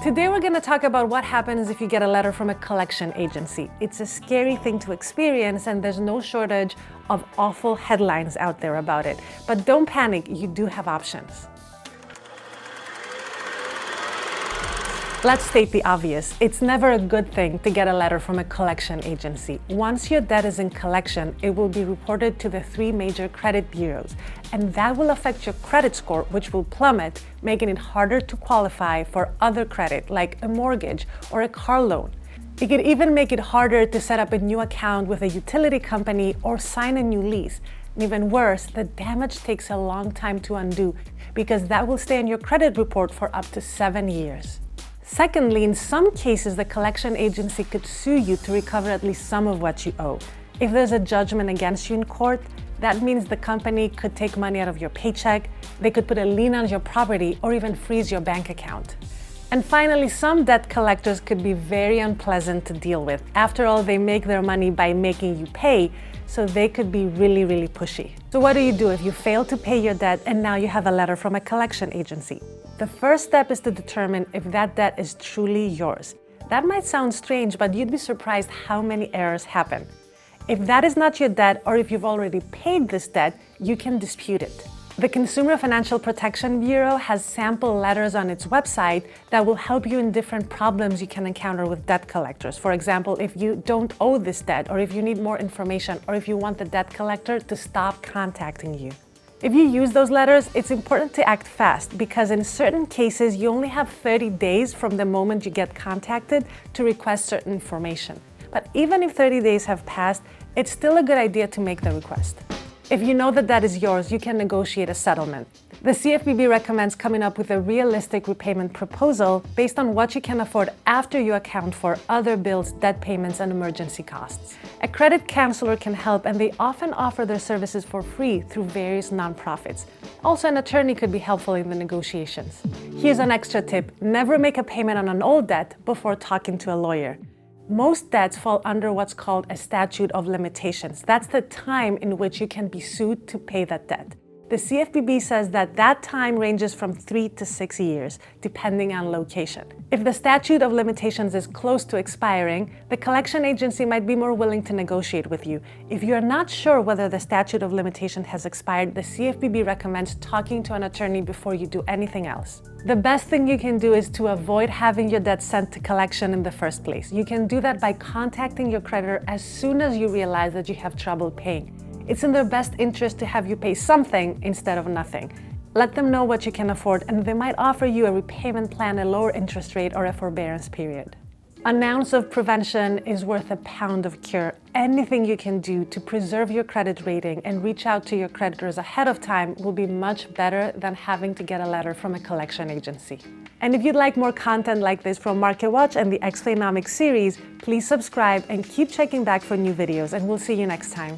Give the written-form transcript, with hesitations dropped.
Today we're going to talk about what happens if you get a letter from a collection agency. It's a scary thing to experience, and there's no shortage of awful headlines out there about it. But don't panic, you do have options. Let's state the obvious. It's never a good thing to get a letter from a collection agency. Once your debt is in collection, it will be reported to the 3 major credit bureaus, and that will affect your credit score, which will plummet, making it harder to qualify for other credit, like a mortgage or a car loan. It could even make it harder to set up a new account with a utility company or sign a new lease. And even worse, the damage takes a long time to undo because that will stay in your credit report for up to 7 years. Secondly, in some cases, the collection agency could sue you to recover at least some of what you owe. If there's a judgment against you in court, that means the company could take money out of your paycheck, they could put a lien on your property, or even freeze your bank account. And finally, some debt collectors could be very unpleasant to deal with. After all, they make their money by making you pay, so they could be really pushy. So what do you do if you fail to pay your debt and now you have a letter from a collection agency? The first step is to determine if that debt is truly yours. That might sound strange, but you'd be surprised how many errors happen. If that is not your debt, or if you've already paid this debt, you can dispute it. The Consumer Financial Protection Bureau has sample letters on its website that will help you in different problems you can encounter with debt collectors. For example, if you don't owe this debt, or if you need more information, or if you want the debt collector to stop contacting you. If you use those letters, it's important to act fast because in certain cases, you only have 30 days from the moment you get contacted to request certain information. But even if 30 days have passed, it's still a good idea to make the request. If you know that is yours, you can negotiate a settlement. The CFPB recommends coming up with a realistic repayment proposal based on what you can afford after you account for other bills, debt payments, and emergency costs. A credit counselor can help, and they often offer their services for free through various nonprofits. Also, an attorney could be helpful in the negotiations. Here's an extra tip: never make a payment on an old debt before talking to a lawyer. Most debts fall under what's called a statute of limitations. That's the time in which you can be sued to pay that debt. The CFPB says that time ranges from 3 to 6 years, depending on location. If the statute of limitations is close to expiring, the collection agency might be more willing to negotiate with you. If you're not sure whether the statute of limitation has expired, the CFPB recommends talking to an attorney before you do anything else. The best thing you can do is to avoid having your debt sent to collection in the first place. You can do that by contacting your creditor as soon as you realize that you have trouble paying. It's in their best interest to have you pay something instead of nothing. Let them know what you can afford, and they might offer you a repayment plan, a lower interest rate, or a forbearance period. An ounce of prevention is worth a pound of cure. Anything you can do to preserve your credit rating and reach out to your creditors ahead of time will be much better than having to get a letter from a collection agency. And if you'd like more content like this from MarketWatch and the Explainomics series, please subscribe and keep checking back for new videos, and we'll see you next time.